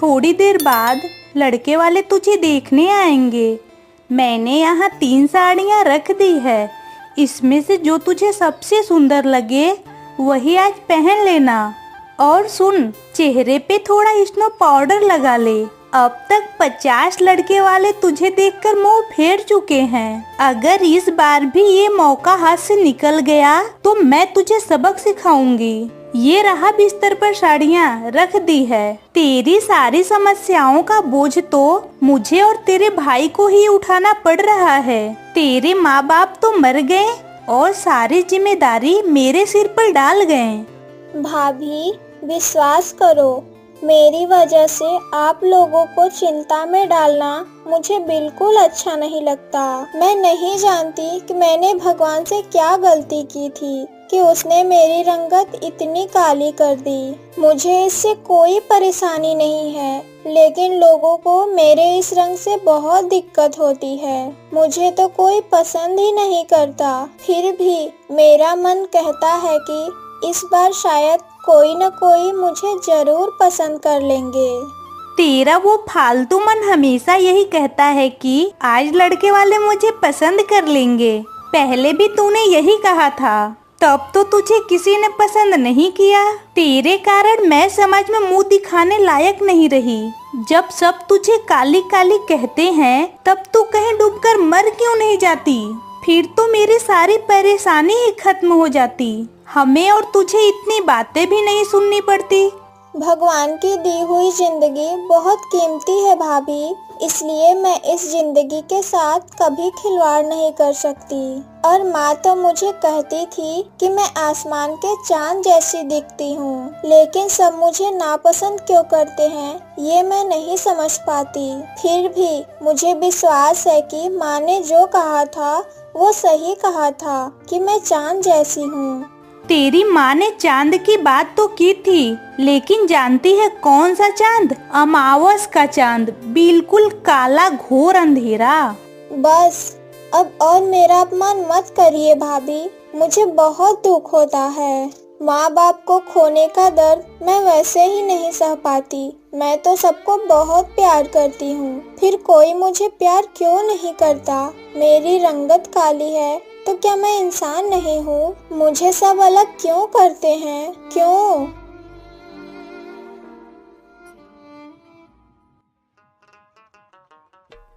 थोड़ी देर बाद लड़के वाले तुझे देखने आएंगे। मैंने यहाँ 3 साड़ियाँ रख दी है, इसमें से जो तुझे सबसे सुंदर लगे वही आज पहन लेना। और सुन, चेहरे पे थोड़ा स्नो पाउडर लगा ले। अब तक 50 लड़के वाले तुझे देखकर मुंह फेर चुके हैं। अगर इस बार भी ये मौका हाथ से निकल गया तो मैं तुझे सबक सिखाऊंगी। ये रहा बिस्तर पर साड़ियाँ रख दी है। तेरी सारी समस्याओं का बोझ तो मुझे और तेरे भाई को ही उठाना पड़ रहा है। तेरे माँ बाप तो मर गए और सारी जिम्मेदारी मेरे सिर पर डाल गए। भाभी, विश्वास करो, मेरी वजह से आप लोगों को चिंता में डालना मुझे बिल्कुल अच्छा नहीं लगता। मैं नहीं जानती कि मैंने भगवान से क्या गलती की थी कि उसने मेरी रंगत इतनी काली कर दी। मुझे इससे कोई परेशानी नहीं है, लेकिन लोगों को मेरे इस रंग से बहुत दिक्कत होती है। मुझे तो कोई पसंद ही नहीं करता। फिर भी मेरा मन कहता है कि इस बार शायद कोई न कोई मुझे जरूर पसंद कर लेंगे। तेरा वो फालतू मन हमेशा यही कहता है कि आज लड़के वाले मुझे पसंद कर लेंगे। पहले भी तूने यही कहा था, तब तो तुझे किसी ने पसंद नहीं किया। तेरे कारण मैं समाज में मुंह दिखाने लायक नहीं रही। जब सब तुझे काली काली कहते हैं तब तू कहीं डूबकर मर क्यों नहीं जाती? फिर तो मेरी सारी परेशानी ही खत्म हो जाती। हमें और तुझे इतनी बातें भी नहीं सुननी पड़ती। भगवान की दी हुई जिंदगी बहुत कीमती है भाभी, इसलिए मैं इस जिंदगी के साथ कभी खिलवाड़ नहीं कर सकती। और माँ तो मुझे कहती थी कि मैं आसमान के चांद जैसी दिखती हूँ, लेकिन सब मुझे नापसंद क्यों करते हैं ये मैं नहीं समझ पाती। फिर भी मुझे विश्वास है कि माँ ने जो कहा था वो सही कहा था कि मैं चांद जैसी हूँ। तेरी माँ ने चांद की बात तो की थी, लेकिन जानती है कौन सा चांद? अमावस का चांद, बिल्कुल काला घोर अंधेरा। बस अब और मेरा अपमान मत करिए भाभी, मुझे बहुत दुख होता है। माँ बाप को खोने का दर्द मैं वैसे ही नहीं सह पाती। मैं तो सबको बहुत प्यार करती हूँ, फिर कोई मुझे प्यार क्यों नहीं करता? मेरी रंगत काली है तो क्या मैं इंसान नहीं हूँ? मुझे सब अलग क्यों करते हैं? क्यों?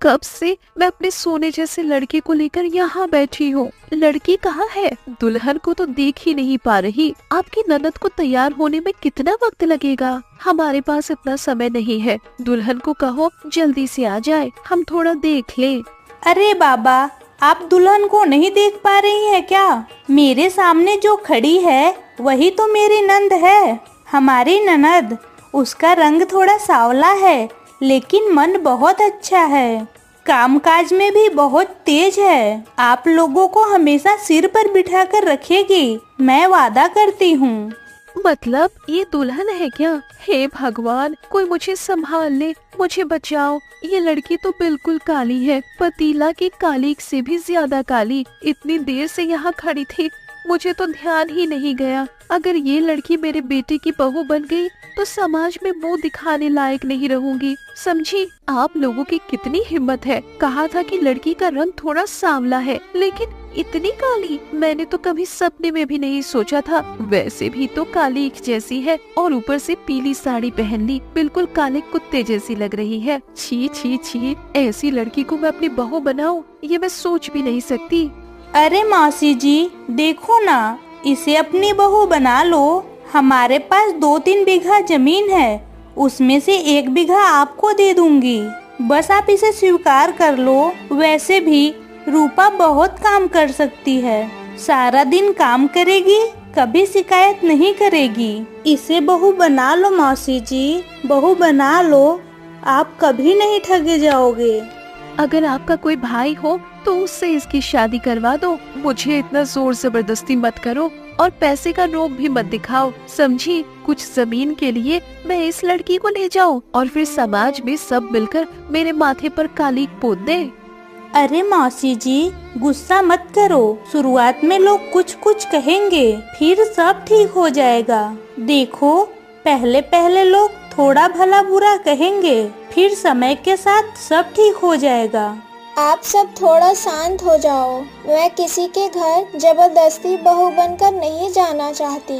कब से मैं अपने सोने जैसे लड़के को लेकर यहाँ बैठी हूँ। लड़की कहाँ है? दुल्हन को तो देख ही नहीं पा रही। आपकी ननद को तैयार होने में कितना वक्त लगेगा? हमारे पास इतना समय नहीं है। दुल्हन को कहो जल्दी से आ जाए, हम थोड़ा देख लें। अरे बाबा, आप दुल्हन को नहीं देख पा रही है क्या? मेरे सामने जो खड़ी है वही तो मेरी नंद है, हमारी ननद। उसका रंग थोड़ा सांवला है, लेकिन मन बहुत अच्छा है। कामकाज में भी बहुत तेज है। आप लोगों को हमेशा सिर पर बिठाकर रखेगी, मैं वादा करती हूँ। मतलब ये दुल्हन है क्या? हे भगवान, कोई मुझे संभाल ले, मुझे बचाओ। ये लड़की तो बिल्कुल काली है, पतीला की काली से भी ज्यादा काली। इतनी देर से यहाँ खड़ी थी, मुझे तो ध्यान ही नहीं गया। अगर ये लड़की मेरे बेटे की बहू बन गई तो समाज में मुंह दिखाने लायक नहीं रहूंगी, समझी? आप लोगों की कितनी हिम्मत है। कहा था कि लड़की का रंग थोड़ा सांवला है, लेकिन इतनी काली मैंने तो कभी सपने में भी नहीं सोचा था। वैसे भी तो काली जैसी है और ऊपर से पीली साड़ी पहन ली, बिल्कुल काले कुत्ते जैसी लग रही है। छी छी छी, ऐसी लड़की को मैं अपनी बहू बनाऊं, ये मैं सोच भी नहीं सकती। अरे मौसी जी, देखो ना, इसे अपनी बहू बना लो। हमारे पास 2-3 बीघा जमीन है, उसमें से 1 बीघा आपको दे दूंगी। बस आप इसे स्वीकार कर लो। वैसे भी रूपा बहुत काम कर सकती है, सारा दिन काम करेगी, कभी शिकायत नहीं करेगी। इसे बहू बना लो मौसी जी, बहू बना लो, आप कभी नहीं ठगे जाओगे। अगर आपका कोई भाई हो तो उससे इसकी शादी करवा दो। मुझे इतना जोर जबरदस्ती मत करो और पैसे का रोब भी मत दिखाओ, समझी? कुछ जमीन के लिए मैं इस लड़की को ले जाऊं और फिर समाज में सब मिलकर मेरे माथे पर काली पोत दे। अरे मौसी जी, गुस्सा मत करो। शुरुआत में लोग कुछ कुछ कहेंगे, फिर सब ठीक हो जाएगा। देखो, पहले पहले लोग थोड़ा भला बुरा कहेंगे, फिर समय के साथ सब ठीक हो जाएगा। आप सब थोड़ा शांत हो जाओ। मैं किसी के घर जबरदस्ती बहू बनकर नहीं जाना चाहती।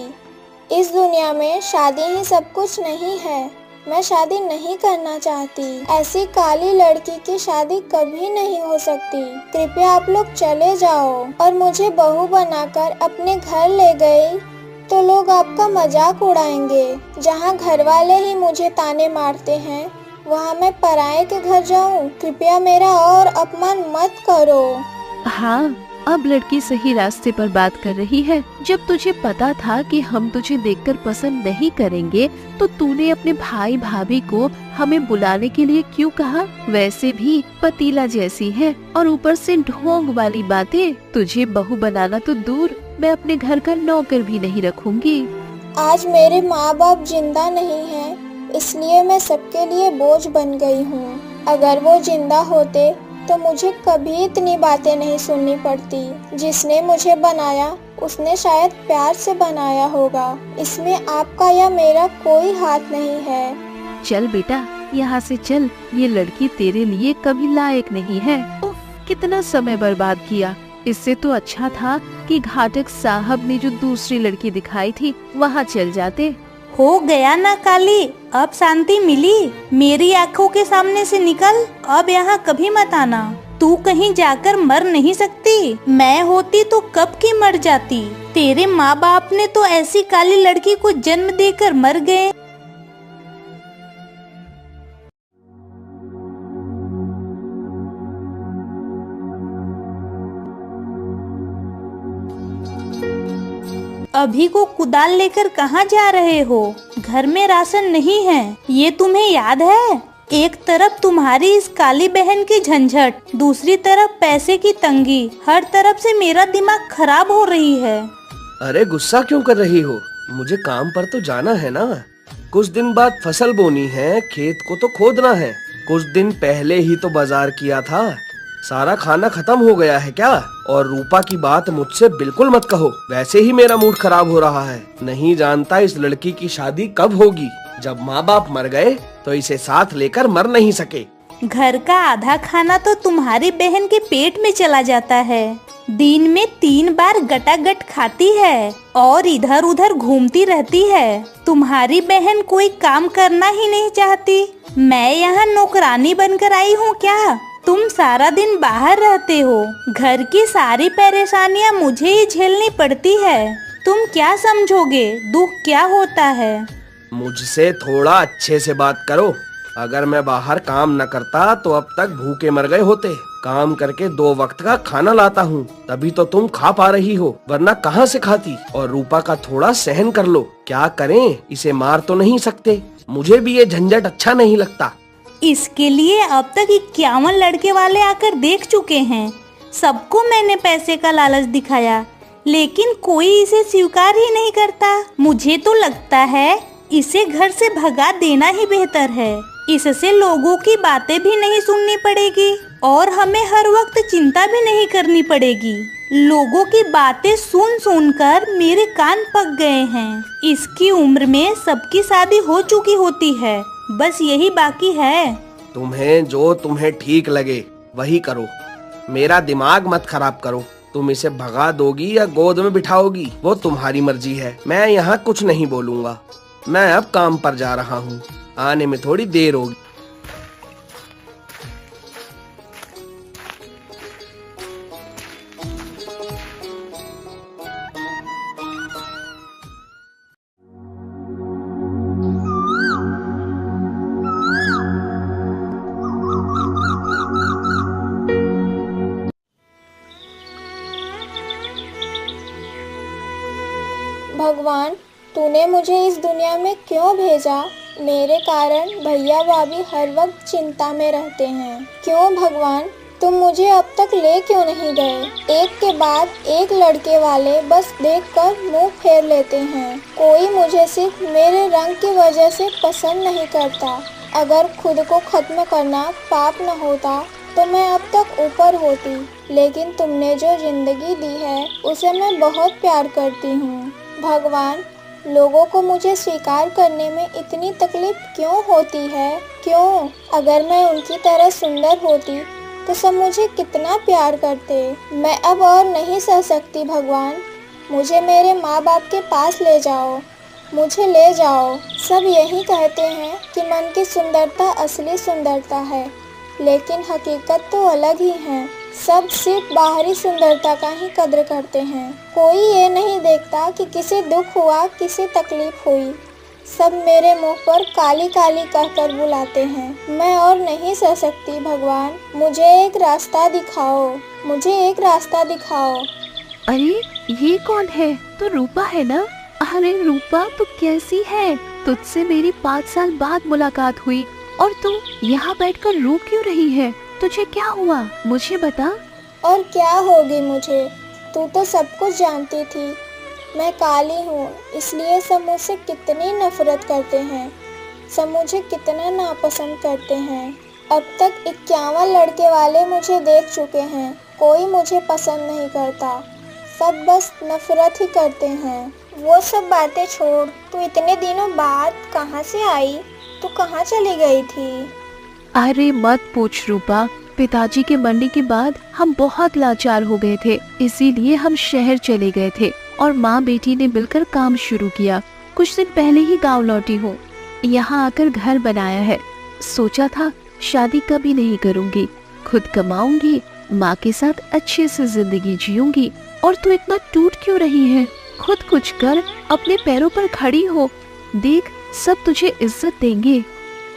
इस दुनिया में शादी ही सब कुछ नहीं है। मैं शादी नहीं करना चाहती। ऐसी काली लड़की की शादी कभी नहीं हो सकती। कृपया आप लोग चले जाओ। और मुझे बहू बनाकर अपने घर ले गए तो लोग आपका मजाक उड़ाएंगे। जहाँ घर वाले ही मुझे ताने मारते हैं, वहाँ मैं पराये के घर जाऊँ? कृपया मेरा और अपमान मत करो। हाँ, अब लड़की सही रास्ते पर बात कर रही है। जब तुझे पता था कि हम तुझे देखकर पसंद नहीं करेंगे, तो तूने अपने भाई भाभी को हमें बुलाने के लिए क्यों कहा? वैसे भी पतीला जैसी है और ऊपर से ढोंग वाली बातें। तुझे बहू बनाना तो दूर, मैं अपने घर का नौकर भी नहीं रखूंगी। आज मेरे माँ बाप जिंदा नहीं हैं, इसलिए मैं सबके लिए बोझ बन गई हूँ। अगर वो जिंदा होते तो मुझे कभी इतनी बातें नहीं सुननी पड़ती। जिसने मुझे बनाया उसने शायद प्यार से बनाया होगा। इसमें आपका या मेरा कोई हाथ नहीं है। चल बेटा, यहाँ से चल। ये लड़की तेरे लिए कभी लायक नहीं है। उफ, कितना समय बर्बाद किया। इससे तो अच्छा था कि घाटक साहब ने जो दूसरी लड़की दिखाई थी वहाँ चल जाते। हो गया ना काली, अब शांति मिली। मेरी आंखों के सामने से निकल, अब यहाँ कभी मत आना। तू कहीं जाकर मर नहीं सकती। मैं होती तो कब की मर जाती। तेरे माँ बाप ने तो ऐसी काली लड़की को जन्म देकर मर गए। अभी को कुदाल लेकर कहाँ जा रहे हो? घर में राशन नहीं है, ये तुम्हें याद है? एक तरफ तुम्हारी इस काली बहन की झंझट, दूसरी तरफ पैसे की तंगी। हर तरफ से मेरा दिमाग खराब हो रही है। अरे गुस्सा क्यों कर रही हो? मुझे काम पर तो जाना है ना। कुछ दिन बाद फसल बोनी है, खेत को तो खोदना है। कुछ दिन पहले ही तो बाजार किया था। सारा खाना खत्म हो गया है क्या? और रूपा की बात मुझसे बिल्कुल मत कहो। वैसे ही मेरा मूड खराब हो रहा है। नहीं जानता इस लड़की की शादी कब होगी। जब माँ बाप मर गए तो इसे साथ लेकर मर नहीं सके। घर का आधा खाना तो तुम्हारी बहन के पेट में चला जाता है। दिन में 3 बार गटागट खाती है और इधर उधर घूमती रहती है। तुम्हारी बहन कोई काम करना ही नहीं चाहती। मैं यहाँ नौकरानी बनकर आई हूँ क्या? तुम सारा दिन बाहर रहते हो। घर की सारी परेशानियाँ मुझे ही झेलनी पड़ती है। तुम क्या समझोगे दुख क्या होता है? मुझसे थोड़ा अच्छे से बात करो। अगर मैं बाहर काम न करता तो अब तक भूखे मर गए होते। काम करके 2 वक्त का खाना लाता हूँ, तभी तो तुम खा पा रही हो, वरना कहाँ से खाती। और रूपा का थोड़ा सहन कर लो। क्या करें, इसे मार तो नहीं सकते। मुझे भी ये झंझट अच्छा नहीं लगता। इसके लिए अब तक 51 लड़के वाले आकर देख चुके हैं। सबको मैंने पैसे का लालच दिखाया, लेकिन कोई इसे स्वीकार ही नहीं करता। मुझे तो लगता है इसे घर से भगा देना ही बेहतर है। इससे लोगों की बातें भी नहीं सुननी पड़ेगी और हमें हर वक्त चिंता भी नहीं करनी पड़ेगी। लोगों की बातें सुन सुनकर मेरे कान पक गए हैं। इसकी उम्र में सबकी शादी हो चुकी होती है, बस यही बाकी है। तुम्हें ठीक लगे वही करो। मेरा दिमाग मत खराब करो। तुम इसे भगा दोगी या गोद में बिठाओगी, वो तुम्हारी मर्जी है। मैं यहाँ कुछ नहीं बोलूँगा। मैं अब काम पर जा रहा हूँ, आने में थोड़ी देर होगी। भगवान, तूने मुझे इस दुनिया में क्यों भेजा? मेरे कारण भैया भाभी हर वक्त चिंता में रहते हैं। क्यों भगवान, तुम मुझे अब तक ले क्यों नहीं गए? एक के बाद एक लड़के वाले बस देखकर मुंह फेर लेते हैं। कोई मुझे सिर्फ मेरे रंग की वजह से पसंद नहीं करता। अगर खुद को खत्म करना पाप न होता तो मैं अब तक ऊपर होती। लेकिन तुमने जो जिंदगी दी है उसे मैं बहुत प्यार करती हूँ। भगवान, लोगों को मुझे स्वीकार करने में इतनी तकलीफ क्यों होती है? क्यों? अगर मैं उनकी तरह सुंदर होती तो सब मुझे कितना प्यार करते। मैं अब और नहीं सह सकती भगवान, मुझे मेरे माँ बाप के पास ले जाओ, मुझे ले जाओ। सब यही कहते हैं कि मन की सुंदरता असली सुंदरता है, लेकिन हकीकत तो अलग ही है। सब सिर्फ बाहरी सुंदरता का ही कद्र करते हैं। कोई ये नहीं देखता कि किसे दुख हुआ, किसे तकलीफ हुई। सब मेरे मुंह पर काली काली कहकर बुलाते हैं। मैं और नहीं सह सकती भगवान, मुझे एक रास्ता दिखाओ, मुझे एक रास्ता दिखाओ। अरे ये कौन है? तो रूपा है ना? अरे रूपा, तू कैसी है? तुझसे मेरी 5 साल बाद मुलाकात हुई और तू यहाँ बैठकर रो क्यों रही है? तुझे क्या हुआ, मुझे बता। और क्या होगी मुझे, तू तो सब कुछ जानती थी। मैं काली हूँ, इसलिए सब मुझसे कितनी नफरत करते हैं, सब मुझे कितना नापसंद करते हैं। अब तक 51 लड़के वाले मुझे देख चुके हैं, कोई मुझे पसंद नहीं करता, सब बस नफरत ही करते हैं। वो सब बातें छोड़, तू इतने दिनों बाद कहाँ से आई? तू कहाँ चली गई थी? अरे मत पूछ रूपा, पिताजी के मरने के बाद हम बहुत लाचार हो गए थे, इसीलिए हम शहर चले गए थे और माँ बेटी ने मिलकर काम शुरू किया। कुछ दिन पहले ही गांव लौटी हूँ, यहाँ आकर घर बनाया है। सोचा था शादी कभी नहीं करूँगी, खुद कमाऊंगी, माँ के साथ अच्छे से जिंदगी जीऊंगी। और तू इतना टूट क्यों रही है? खुद कुछ कर, अपने पैरों पर खड़ी हो, देख सब तुझे इज्जत देंगे।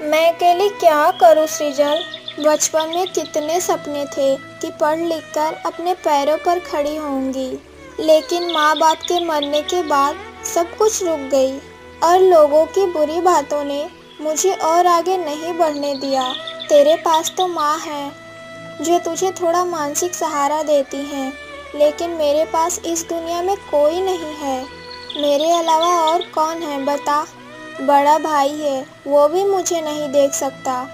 मैं अकेली क्या करूं सृजल? बचपन में कितने सपने थे कि पढ़ लिख कर अपने पैरों पर खड़ी होंगी, लेकिन माँ बाप के मरने के बाद सब कुछ रुक गई और लोगों की बुरी बातों ने मुझे और आगे नहीं बढ़ने दिया। तेरे पास तो माँ है जो तुझे थोड़ा मानसिक सहारा देती है, लेकिन मेरे पास इस दुनिया में कोई नहीं है। मेरे अलावा और कौन है बता? बड़ा भाई है, वो भी मुझे नहीं देख सकता।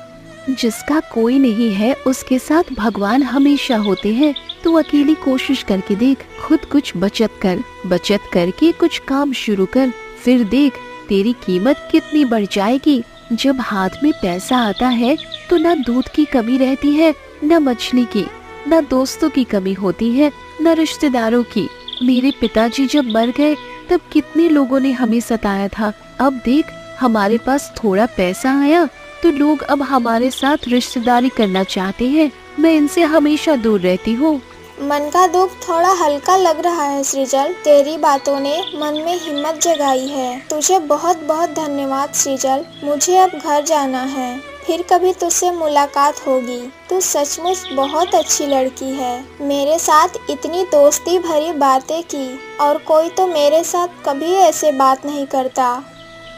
जिसका कोई नहीं है उसके साथ भगवान हमेशा होते हैं। तू अकेली कोशिश करके देख, खुद कुछ बचत कर, बचत करके कुछ काम शुरू कर, फिर देख तेरी कीमत कितनी बढ़ जाएगी। जब हाथ में पैसा आता है तो न दूध की कमी रहती है, न मछली की, न दोस्तों की कमी होती है, न रिश्तेदारों की। मेरे पिताजी जब मर गए तब कितने लोगों ने हमें सताया था। अब देख हमारे पास थोड़ा पैसा आया तो लोग अब हमारे साथ रिश्तेदारी करना चाहते हैं। मैं इनसे हमेशा दूर रहती हूँ। मन का दुख थोड़ा हल्का लग रहा है सृजल, तेरी बातों ने मन में हिम्मत जगाई है। तुझे बहुत बहुत धन्यवाद सृजल। मुझे अब घर जाना है, फिर कभी तुझसे मुलाकात होगी। तू सचमुच बहुत अच्छी लड़की है, मेरे साथ इतनी दोस्ती भरी बातें की और कोई तो मेरे साथ कभी ऐसे बात नहीं करता।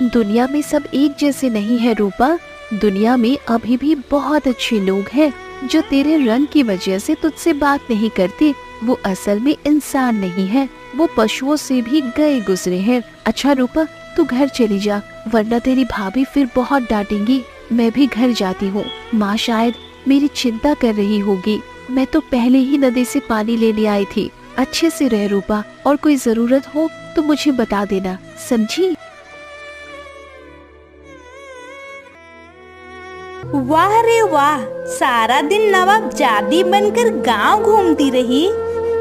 दुनिया में सब एक जैसे नहीं है रूपा, दुनिया में अभी भी बहुत अच्छे लोग हैं जो तेरे रंग की वजह से तुझसे बात नहीं करते। वो असल में इंसान नहीं है, वो पशुओं से भी गए गुजरे हैं। अच्छा रूपा, तू घर चली जा, वरना तेरी भाभी फिर बहुत डांटेंगी। मैं भी घर जाती हूँ, माँ शायद मेरी चिंता कर रही होगी। मैं तो पहले ही नदी से पानी लेने आई थी। अच्छे से रह रूपा, और कोई जरूरत हो तो मुझे बता देना, समझी? वाह रे वाह, सारा दिन नवाबजादी बनकर गांव घूमती रही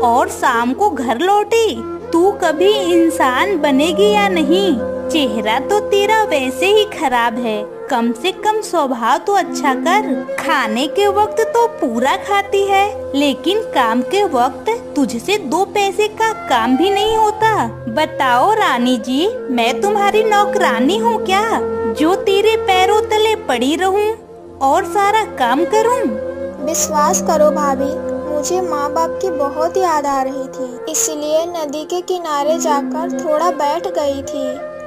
और शाम को घर लौटी। तू कभी इंसान बनेगी या नहीं? चेहरा तो तेरा वैसे ही खराब है, कम से कम स्वभाव तो अच्छा कर। खाने के वक्त तो पूरा खाती है, लेकिन काम के वक्त तुझसे 2 पैसे का काम भी नहीं होता। बताओ रानी जी, मैं तुम्हारी नौकरानी हूँ क्या, जो तेरे पैरों तले पड़ी रहूं और सारा काम करूं? विश्वास करो भाभी, मुझे माँ बाप की बहुत याद आ रही थी, इसलिए नदी के किनारे जाकर थोड़ा बैठ गई थी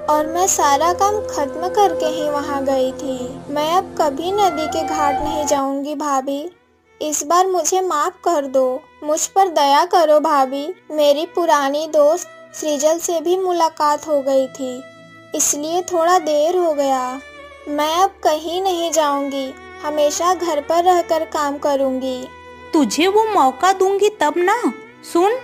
और मैं सारा काम खत्म करके ही वहाँ गई थी। मैं अब कभी नदी के घाट नहीं जाऊंगी भाभी, इस बार मुझे माफ कर दो, मुझ पर दया करो भाभी। मेरी पुरानी दोस्त सृजल से भी मुलाकात हो गई थी, इसलिए थोड़ा देर हो गया। मैं अब कहीं नहीं जाऊंगी, हमेशा घर पर रहकर काम करूंगी। तुझे वो मौका दूंगी तब ना। सुन,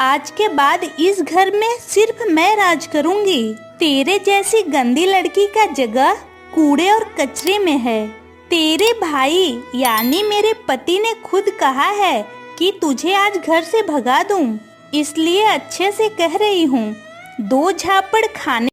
आज के बाद इस घर में सिर्फ मैं राज करूंगी। तेरे जैसी गंदी लड़की का जगह कूड़े और कचरे में है। तेरे भाई यानी मेरे पति ने खुद कहा है कि तुझे आज घर से भगा दूं, इसलिए अच्छे से कह रही हूँ, 2 झापड़ खाने